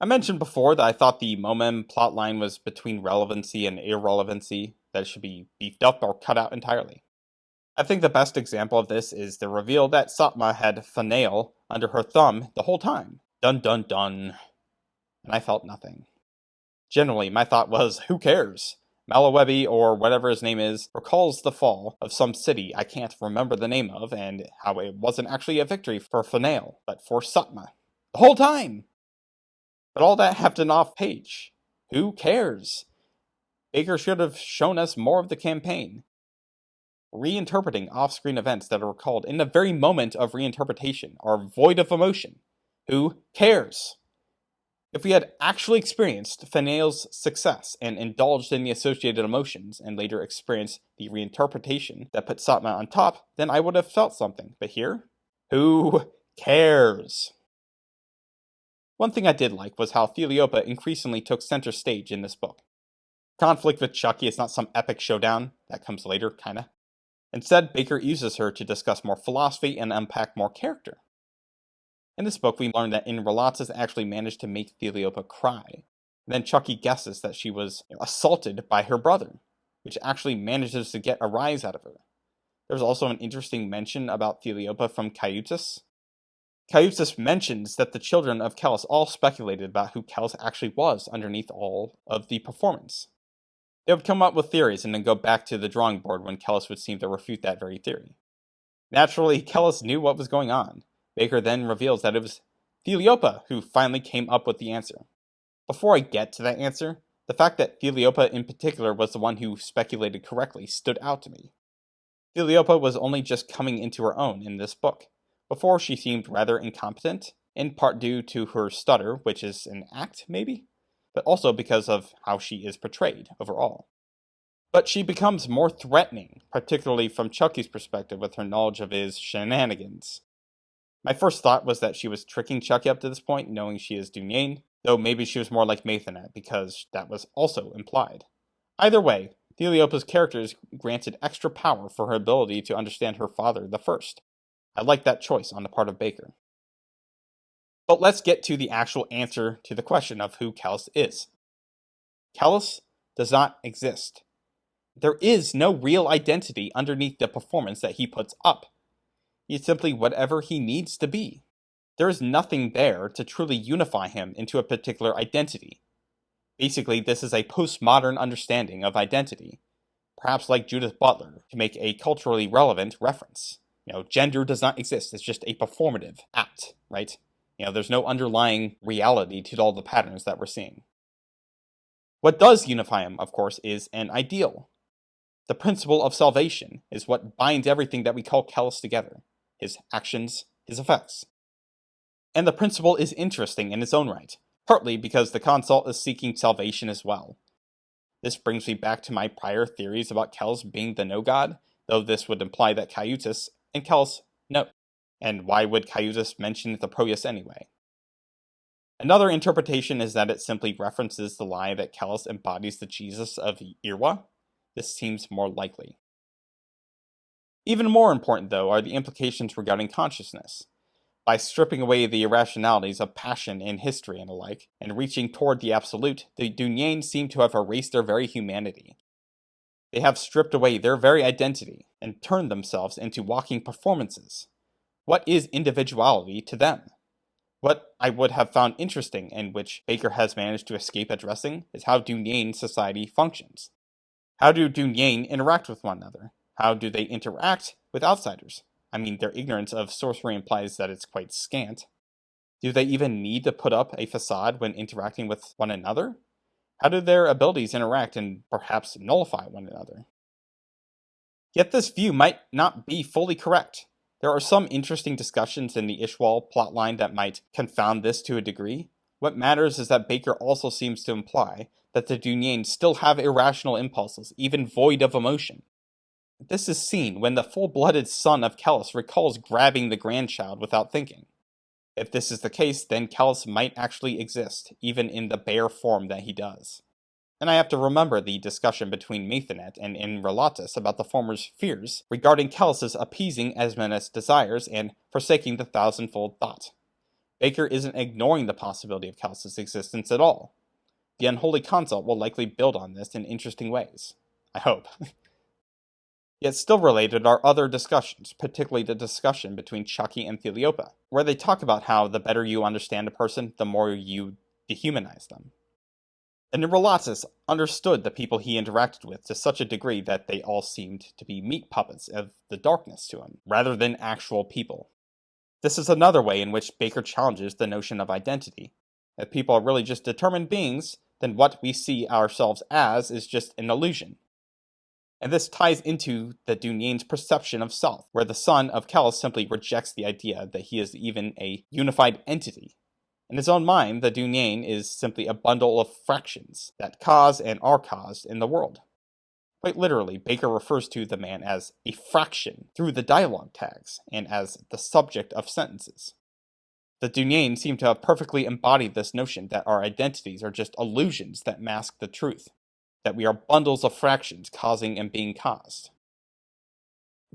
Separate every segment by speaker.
Speaker 1: I mentioned before that I thought the Momem plotline was between relevancy and irrelevancy, that it should be beefed up or cut out entirely. I think the best example of this is the reveal that Satma had Thanael under her thumb the whole time. Dun dun dun. And I felt nothing. Generally, my thought was, who cares? Malawebi, or whatever his name is, recalls the fall of some city I can't remember the name of, and how it wasn't actually a victory for Thanael, but for Satma. The whole time! But all that happened off page. Who cares? Bakker should have shown us more of the campaign. Reinterpreting off-screen events that are recalled in the very moment of reinterpretation are void of emotion. Who cares? If we had actually experienced Thanael's success and indulged in the associated emotions and later experienced the reinterpretation that put Satma on top, then I would have felt something. But here? Who cares? One thing I did like was how Theliopa increasingly took center stage in this book. Conflict with Chucky is not some epic showdown, that comes later, kinda. Instead, Bakker uses her to discuss more philosophy and unpack more character. In this book, we learn that Inralatas actually managed to make Theliopa cry. And then Chucky guesses that she was assaulted by her brother, which actually manages to get a rise out of her. There's also an interesting mention about Theliopa from Cayutas. Cayutas mentions that the children of Kellus all speculated about who Kellus actually was underneath all of the performance. They would come up with theories and then go back to the drawing board when Kellus would seem to refute that very theory. Naturally, Kellus knew what was going on. Bakker then reveals that it was Theliopa who finally came up with the answer. Before I get to that answer, the fact that Theliopa in particular was the one who speculated correctly stood out to me. Theliopa was only just coming into her own in this book. Before, she seemed rather incompetent, in part due to her stutter, which is an act, maybe? But also because of how she is portrayed overall. But she becomes more threatening, particularly from Chucky's perspective with her knowledge of his shenanigans. My first thought was that she was tricking Chucky up to this point, knowing she is Dunyain, though maybe she was more like Mathanet, because that was also implied. Either way, Theliopa's character is granted extra power for her ability to understand her father the first. I like that choice on the part of Bakker. But let's get to the actual answer to the question of who Kellus is. Kellus does not exist. There is no real identity underneath the performance that he puts up. He is simply whatever he needs to be. There is nothing there to truly unify him into a particular identity. Basically, this is a postmodern understanding of identity, perhaps like Judith Butler, to make a culturally relevant reference. Gender does not exist, it's just a performative act, right? There's no underlying reality to all the patterns that we're seeing. What does unify him, of course, is an ideal. The principle of salvation is what binds everything that we call Kellus together. His actions, his effects. And the principle is interesting in its own right, partly because the consult is seeking salvation as well. This brings me back to my prior theories about Kellus being the no-god, though this would imply that Cayutas and Kellus no. And why would Cayutas mention the Proteus anyway? Another interpretation is that it simply references the lie that Kellus embodies the Jesus of Irwa. This seems more likely. Even more important, though, are the implications regarding consciousness. By stripping away the irrationalities of passion in history and the like, and reaching toward the absolute, the Dunyain seem to have erased their very humanity. They have stripped away their very identity, and turned themselves into walking performances. What is individuality to them? What I would have found interesting, and which Bakker has managed to escape addressing, is how Dunyain society functions. How do Dunyain interact with one another? How do they interact with outsiders? I mean, their ignorance of sorcery implies that it's quite scant. Do they even need to put up a facade when interacting with one another? How do their abilities interact and perhaps nullify one another? Yet this view might not be fully correct. There are some interesting discussions in the Ishwal plotline that might confound this to a degree. What matters is that Bakker also seems to imply that the Dunyain still have irrational impulses, even void of emotion. This is seen when the full-blooded son of Kellus recalls grabbing the grandchild without thinking. If this is the case, then Kellus might actually exist, even in the bare form that he does. And I have to remember the discussion between Mathanet and Inralatas about the former's fears regarding Kellus's appeasing Esmenet's desires and forsaking the thousandfold thought. Bakker isn't ignoring the possibility of Callus's existence at all. The unholy consult will likely build on this in interesting ways. I hope. Yet still related are other discussions, particularly the discussion between Chucky and Theliopa, where they talk about how the better you understand a person, the more you dehumanize them. And Neurolatus understood the people he interacted with to such a degree that they all seemed to be meat puppets of the darkness to him, rather than actual people. This is another way in which Bakker challenges the notion of identity. If people are really just determined beings, then what we see ourselves as is just an illusion. And this ties into the Dunyane's perception of self, where the son of Callus simply rejects the idea that he is even a unified entity. In his own mind, the Dunyane is simply a bundle of fractions that cause and are caused in the world. Quite literally, Bakker refers to the man as a fraction through the dialogue tags and as the subject of sentences. The Dunyane seem to have perfectly embodied this notion that our identities are just illusions that mask the truth, that we are bundles of fractions causing and being caused.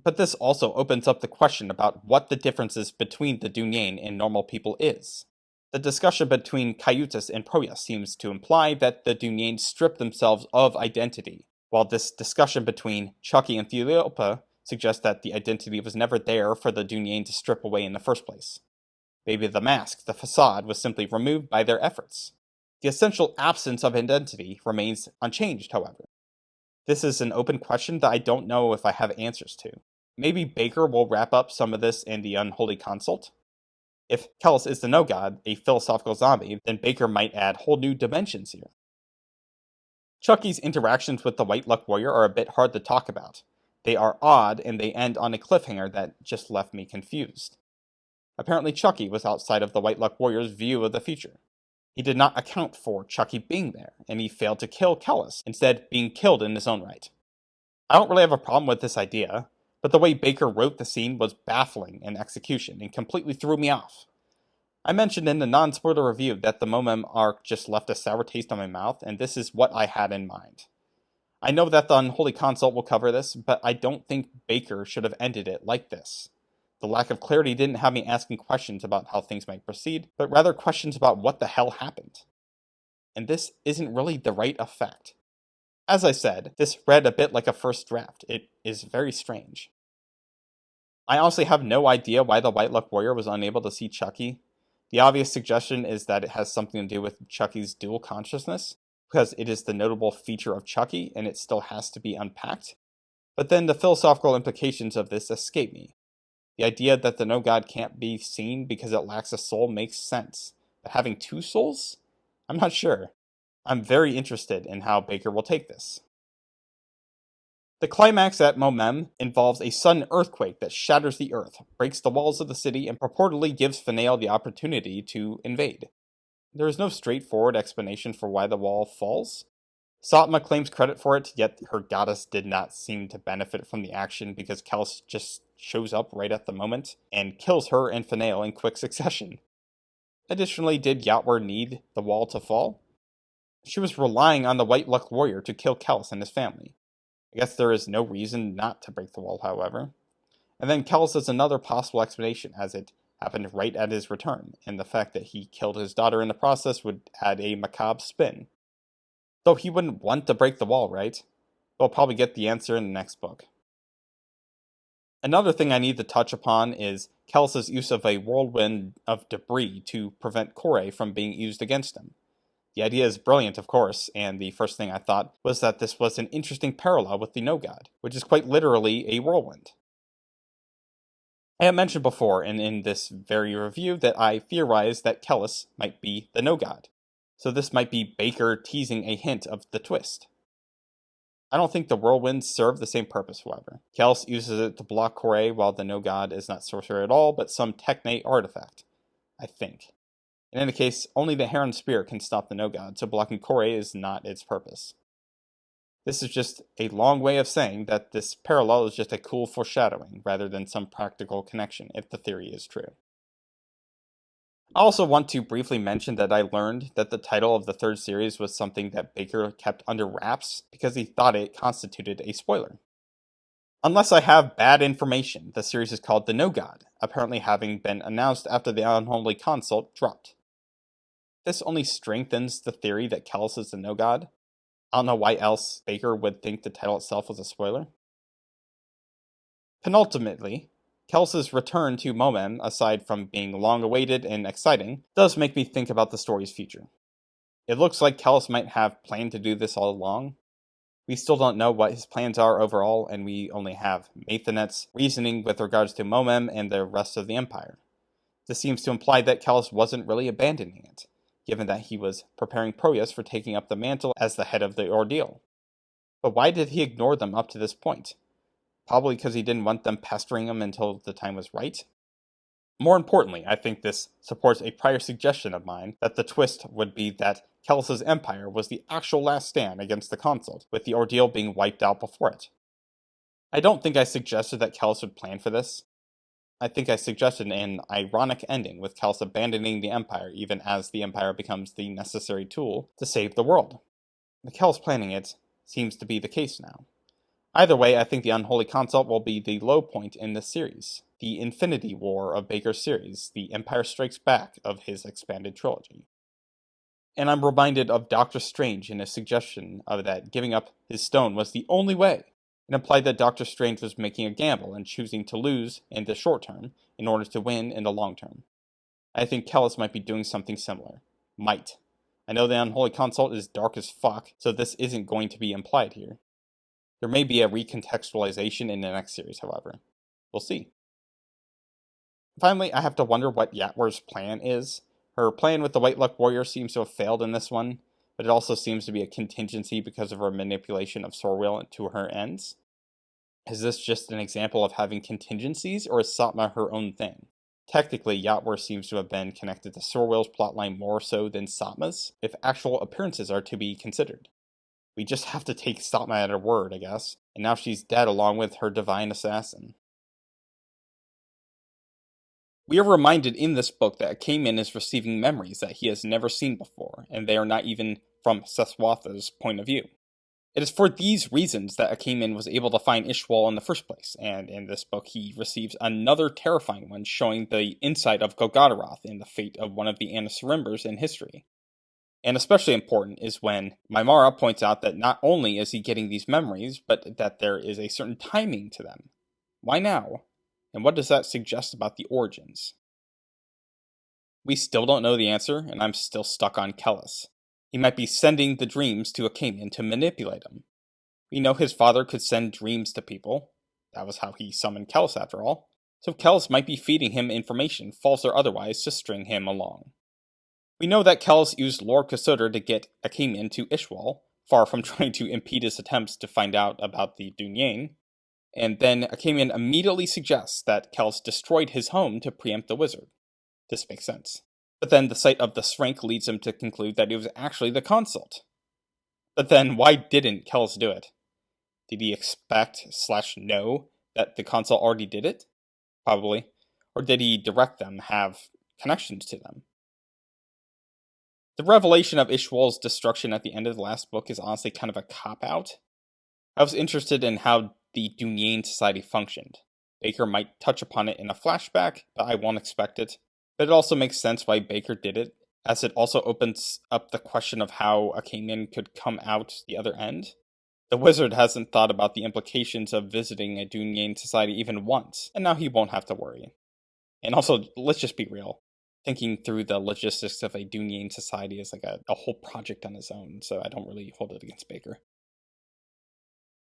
Speaker 1: But this also opens up the question about what the differences between the Dunyane and normal people is. The discussion between Caiutas and Proyas seems to imply that the Dunyane strip themselves of identity, while this discussion between Chucky and Theliopa suggests that the identity was never there for the Dunyane to strip away in the first place. Maybe the mask, the facade, was simply removed by their efforts. The essential absence of identity remains unchanged, however. This is an open question that I don't know if I have answers to. Maybe Bakker will wrap up some of this in the Unholy Consult. If Callus is the no-god, a philosophical zombie, then Bakker might add whole new dimensions here. Chucky's interactions with the White Luck Warrior are a bit hard to talk about. They are odd, and they end on a cliffhanger that just left me confused. Apparently Chucky was outside of the White Luck Warrior's view of the future. He did not account for Chucky being there, and he failed to kill Callus, instead being killed in his own right. I don't really have a problem with this idea, but the way Bakker wrote the scene was baffling in execution and completely threw me off. I mentioned in the non-spoiler review that the Momem arc just left a sour taste on my mouth, and this is what I had in mind. I know that the Unholy Consult will cover this, but I don't think Bakker should have ended it like this. The lack of clarity didn't have me asking questions about how things might proceed, but rather questions about what the hell happened. And this isn't really the right effect. As I said, this read a bit like a first draft. It is very strange. I honestly have no idea why the White Luck Warrior was unable to see Chucky. The obvious suggestion is that it has something to do with Chucky's dual consciousness, because it is the notable feature of Chucky and it still has to be unpacked. But then the philosophical implications of this escape me. The idea that the no-god can't be seen because it lacks a soul makes sense, but having two souls? I'm not sure. I'm very interested in how Bakker will take this. The climax at Momem involves a sudden earthquake that shatters the earth, breaks the walls of the city, and purportedly gives Finale the opportunity to invade. There is no straightforward explanation for why the wall falls. Satma claims credit for it, yet her goddess did not seem to benefit from the action because Callus just shows up right at the moment and kills her and Finale in quick succession. Additionally, did Yatwer need the wall to fall? She was relying on the White Luck Warrior to kill Callus and his family. I guess there is no reason not to break the wall, however. And then Callus has another possible explanation, as it happened right at his return, and the fact that he killed his daughter in the process would add a macabre spin. Though he wouldn't want to break the wall, right? We'll probably get the answer in the next book. Another thing I need to touch upon is Callus's use of a whirlwind of debris to prevent Kore from being used against him. The idea is brilliant, of course, and the first thing I thought was that this was an interesting parallel with the no-god, which is quite literally a whirlwind. I have mentioned before, and in this very review, that I theorized that Callus might be the no-god, so this might be Bakker teasing a hint of the twist. I don't think the whirlwinds serve the same purpose, however. Callus uses it to block Kore, while the no-god is not sorcerer at all, but some technate artifact. I think. In any case, only the Heron Spear can stop the no-god, so blocking Kore is not its purpose. This is just a long way of saying that this parallel is just a cool foreshadowing, rather than some practical connection, if the theory is true. I also want to briefly mention that I learned that the title of the third series was something that Bakker kept under wraps because he thought it constituted a spoiler. Unless I have bad information, the series is called The No God, apparently having been announced after the Unholy Consult dropped. This only strengthens the theory that Kellus is the no-god. I don't know why else Bakker would think the title itself was a spoiler. Penultimately, Kellus's return to Momem, aside from being long-awaited and exciting, does make me think about the story's future. It looks like Kellus might have planned to do this all along. We still don't know what his plans are overall, and we only have Maithanet's reasoning with regards to Momem and the rest of the Empire. This seems to imply that Kellus wasn't really abandoning it, given that he was preparing Proyas for taking up the mantle as the head of the Ordeal. But why did he ignore them up to this point? Probably because he didn't want them pestering him until the time was right. More importantly, I think this supports a prior suggestion of mine that the twist would be that Kellus's empire was the actual last stand against the Consult, with the Ordeal being wiped out before it. I don't think I suggested that Kellus would plan for this. I think I suggested an ironic ending with Kellus abandoning the Empire even as the Empire becomes the necessary tool to save the world. But Kellus planning it seems to be the case now. Either way, I think the Unholy Consult will be the low point in this series, the Infinity War of Bakker's series, the Empire Strikes Back of his expanded trilogy. And I'm reminded of Doctor Strange in his suggestion of that giving up his stone was the only way. It implied that Doctor Strange was making a gamble and choosing to lose in the short term in order to win in the long term. I think Kellus might be doing something similar. Might. I know the Unholy Consult is dark as fuck, so this isn't going to be implied here. There may be a recontextualization in the next series, however. We'll see. Finally, I have to wonder what Yatwar's plan is. Her plan with the White Luck Warrior seems to have failed in this one, but it also seems to be a contingency because of her manipulation of Sorwil to her ends. Is this just an example of having contingencies, or is Satma her own thing? Technically, Yatwar seems to have been connected to Sorwil's plotline more so than Satma's, if actual appearances are to be considered. We just have to take Satma at her word, I guess, and now she's dead along with her divine assassin. We are reminded in this book that Akaman is receiving memories that he has never seen before, and they are not even from Seswatha's point of view. It is for these reasons that Akaman was able to find Ishwal in the first place, and in this book he receives another terrifying one showing the insight of Golgotharoth and the fate of one of the Anasarimbers in history. And especially important is when Mimara points out that not only is he getting these memories, but that there is a certain timing to them. Why now? And what does that suggest about the origins? We still don't know the answer, and I'm still stuck on Kellus. He might be sending the dreams to Akaman to manipulate him. We know his father could send dreams to people. That was how he summoned Kellus after all. So Kellus might be feeding him information, false or otherwise, to string him along. We know that Kellus used Lord Kasodr to get Akaman to Ishwal, far from trying to impede his attempts to find out about the Dunyain, and then Akaman immediately suggests that Kellus destroyed his home to preempt the wizard. This makes sense. But then the sight of the Srank leads him to conclude that it was actually the Consult. But then why didn't Kellus do it? Did he expect/know that the Consult already did it? Probably. Or did he direct them, have connections to them? The revelation of Ishwal's destruction at the end of the last book is honestly kind of a cop-out. I was interested in how the Dunyain society functioned. Bakker might touch upon it in a flashback, but I won't expect it. But it also makes sense why Bakker did it, as it also opens up the question of how Akaman could come out the other end. The wizard hasn't thought about the implications of visiting a Dunyain society even once, and now he won't have to worry. And also, let's just be real. Thinking through the logistics of a Dunyain society is like a whole project on its own, so I don't really hold it against Bakker.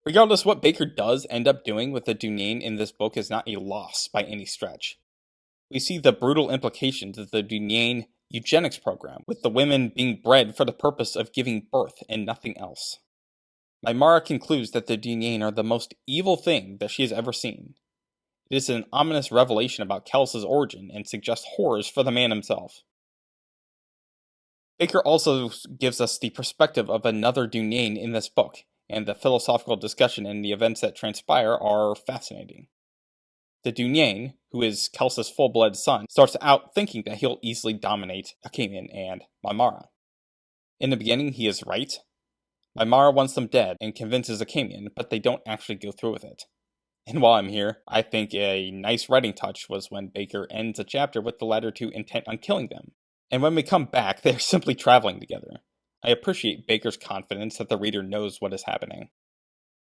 Speaker 1: Regardless, what Bakker does end up doing with the Dunyain in this book is not a loss by any stretch. We see the brutal implications of the Dunyain eugenics program, with the women being bred for the purpose of giving birth and nothing else. Mimara concludes that the Dunyain are the most evil thing that she has ever seen. It is an ominous revelation about Kellus's origin and suggests horrors for the man himself. Bakker also gives us the perspective of another Dunyain in this book, and the philosophical discussion and the events that transpire are fascinating. The Dunyain, who is Kellus's full-blood son, starts out thinking that he'll easily dominate Akaman and Mimara. In the beginning, he is right. Mimara wants them dead and convinces Akaman, but they don't actually go through with it. And while I'm here, I think a nice writing touch was when Bakker ends a chapter with the latter two intent on killing them. And when we come back, they're simply traveling together. I appreciate Baker's confidence that the reader knows what is happening.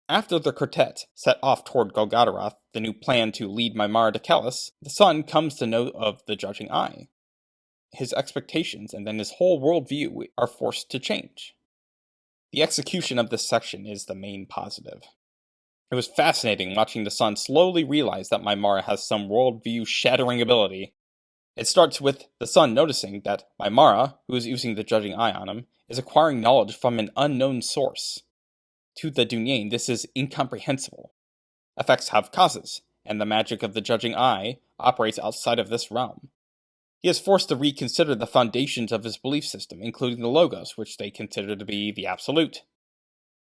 Speaker 1: After the quartet set off toward Golgotharoth, the new plan to lead Mimara to Kellis, the son comes to know of the judging eye. His expectations and then his whole worldview are forced to change. The execution of this section is the main positive. It was fascinating watching the son slowly realize that Mimara has some worldview shattering ability. It starts with the son noticing that Mimara, who is using the judging eye on him, is acquiring knowledge from an unknown source. To the Dunyan, this is incomprehensible. Effects have causes, and the magic of the judging eye operates outside of this realm. He is forced to reconsider the foundations of his belief system, including the Logos, which they consider to be the Absolute.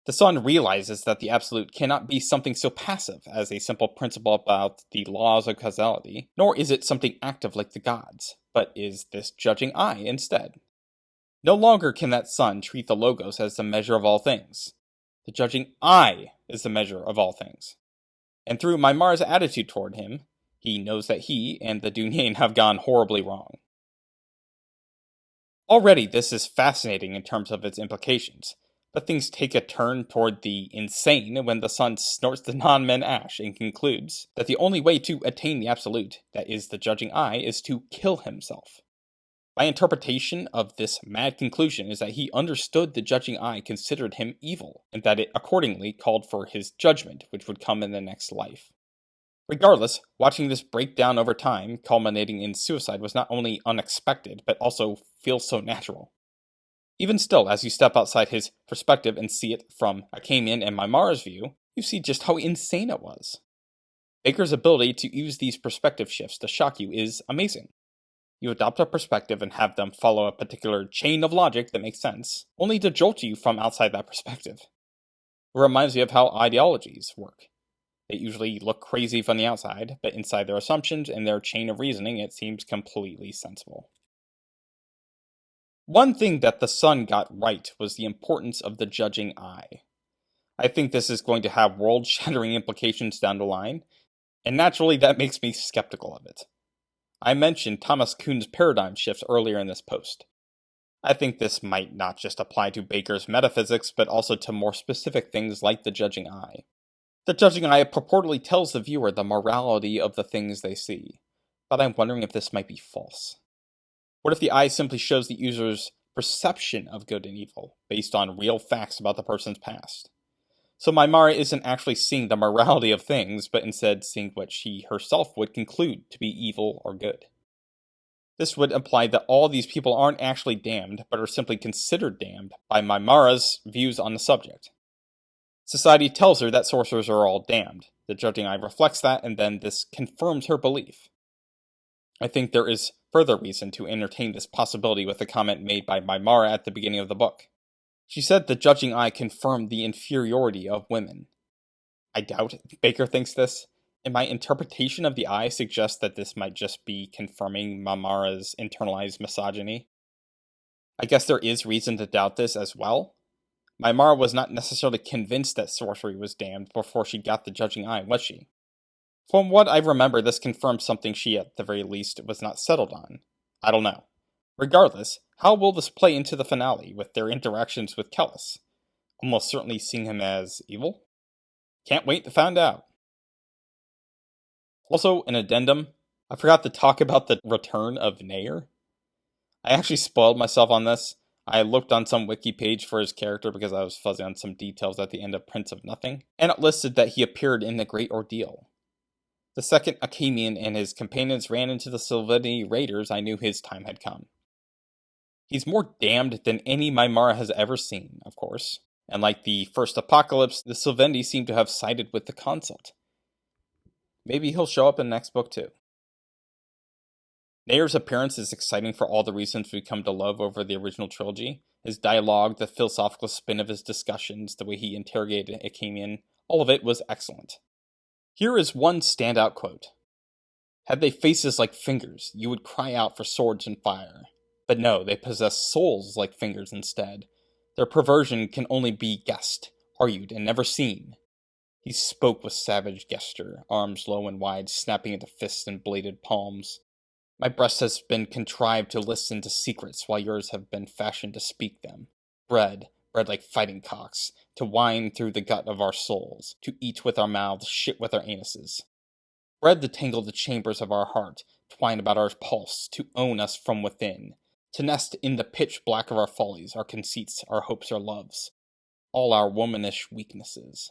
Speaker 1: The son realizes that the Absolute cannot be something so passive as a simple principle about the laws of causality, nor is it something active like the gods, but is this judging eye instead. No longer can that son treat the Logos as the measure of all things. The judging eye is the measure of all things. And through Mimara's attitude toward him, he knows that he and the Dunyan have gone horribly wrong. Already this is fascinating in terms of its implications, but things take a turn toward the insane when the son snorts the non-men ash and concludes that the only way to attain the absolute, that is the judging eye, is to kill himself. My interpretation of this mad conclusion is that he understood the judging eye considered him evil, and that it accordingly called for his judgment, which would come in the next life. Regardless, watching this break down over time, culminating in suicide, was not only unexpected, but also feels so natural. Even still, as you step outside his perspective and see it from Akamian and Mimara's view, you see just how insane it was. Baker's ability to use these perspective shifts to shock you is amazing. You adopt a perspective and have them follow a particular chain of logic that makes sense, only to jolt you from outside that perspective. It reminds me of how ideologies work. They usually look crazy from the outside, but inside their assumptions and their chain of reasoning, it seems completely sensible. One thing that the son got right was the importance of the judging eye. I think this is going to have world-shattering implications down the line, and naturally that makes me skeptical of it. I mentioned Thomas Kuhn's paradigm shifts earlier in this post. I think this might not just apply to Baker's metaphysics, but also to more specific things like the judging eye. The judging eye purportedly tells the viewer the morality of the things they see, but I'm wondering if this might be false. What if the eye simply shows the user's perception of good and evil, based on real facts about the person's past? So Mimara isn't actually seeing the morality of things, but instead seeing what she herself would conclude to be evil or good. This would imply that all these people aren't actually damned, but are simply considered damned by Mimara's views on the subject. Society tells her that sorcerers are all damned. The judging eye reflects that, and then this confirms her belief. I think there is further reason to entertain this possibility with the comment made by Mimara at the beginning of the book. She said the judging eye confirmed the inferiority of women. I doubt Baker thinks this, and my interpretation of the eye suggests that this might just be confirming Mimara's internalized misogyny. I guess there is reason to doubt this as well. Mimara was not necessarily convinced that sorcery was damned before she got the judging eye, was she? From what I remember, this confirms something she, at the very least, was not settled on. I don't know. Regardless, how will this play into the finale with their interactions with Kellis? Almost certainly seeing him as evil? Can't wait to find out. Also, an addendum, I forgot to talk about the return of Nair. I actually spoiled myself on this. I looked on some wiki page for his character because I was fuzzy on some details at the end of Prince of Nothing, and it listed that he appeared in the Great Ordeal. The second Akamian and his companions ran into the Sylveni raiders, I knew his time had come. He's more damned than any Mimara has ever seen, of course, and like the first apocalypse, the Sylveni seem to have sided with the Consult. Maybe he'll show up in the next book too. Nair's appearance is exciting for all the reasons we come to love over the original trilogy. His dialogue, the philosophical spin of his discussions, the way he interrogated Akamian, all of it was excellent. Here is one standout quote. Had they faces like fingers, you would cry out for swords and fire. But no, they possess souls like fingers instead. Their perversion can only be guessed, argued, and never seen. He spoke with savage gesture, arms low and wide, snapping into fists and bladed palms. My breast has been contrived to listen to secrets, while yours have been fashioned to speak them. Bred like fighting cocks, to whine through the gut of our souls, to eat with our mouths, shit with our anuses. Bred to tangle the chambers of our heart, twine about our pulse, to own us from within, to nest in the pitch black of our follies, our conceits, our hopes, our loves, all our womanish weaknesses.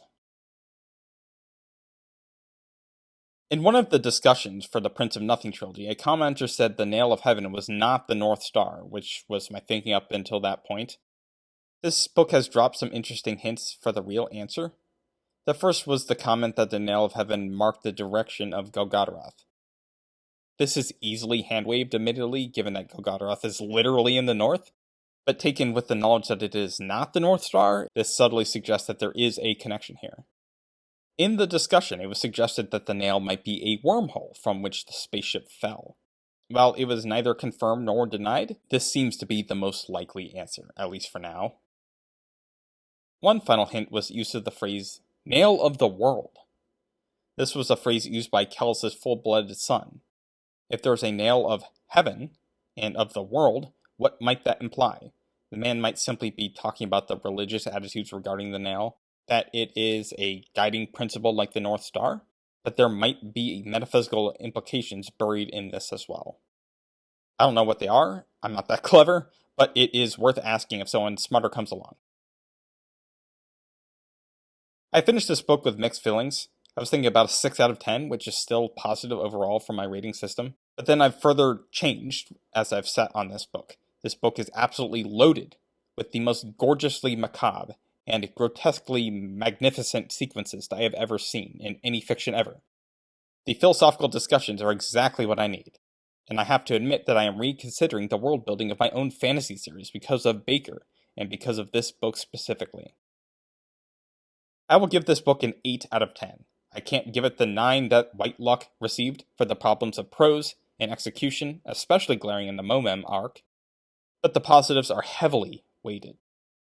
Speaker 1: In one of the discussions for the Prince of Nothing trilogy, a commenter said the Nail of Heaven was not the North Star, which was my thinking up until that point. This book has dropped some interesting hints for the real answer. The first was the comment that the Nail of Heaven marked the direction of Golgotha. This is easily hand-waved, admittedly, given that Golgotha is literally in the north, but taken with the knowledge that it is not the North Star, this subtly suggests that there is a connection here. In the discussion, it was suggested that the nail might be a wormhole from which the spaceship fell. While it was neither confirmed nor denied, this seems to be the most likely answer, at least for now. One final hint was use of the phrase, nail of the world. This was a phrase used by Kellis' full-blooded son. If there's a nail of heaven, and of the world, what might that imply? The man might simply be talking about the religious attitudes regarding the nail, that it is a guiding principle like the North Star, but there might be metaphysical implications buried in this as well. I don't know what they are, I'm not that clever, but it is worth asking if someone smarter comes along. I finished this book with mixed feelings. I was thinking about a 6 out of 10, which is still positive overall for my rating system. But then I've further changed as I've sat on this book. This book is absolutely loaded with the most gorgeously macabre and grotesquely magnificent sequences that I have ever seen in any fiction ever. The philosophical discussions are exactly what I need. And I have to admit that I am reconsidering the world building of my own fantasy series because of Bakker, and because of this book specifically. I will give this book an 8 out of 10. I can't give it the 9 that Whitelock received for the problems of prose and execution, especially glaring in the Momem arc, but the positives are heavily weighted.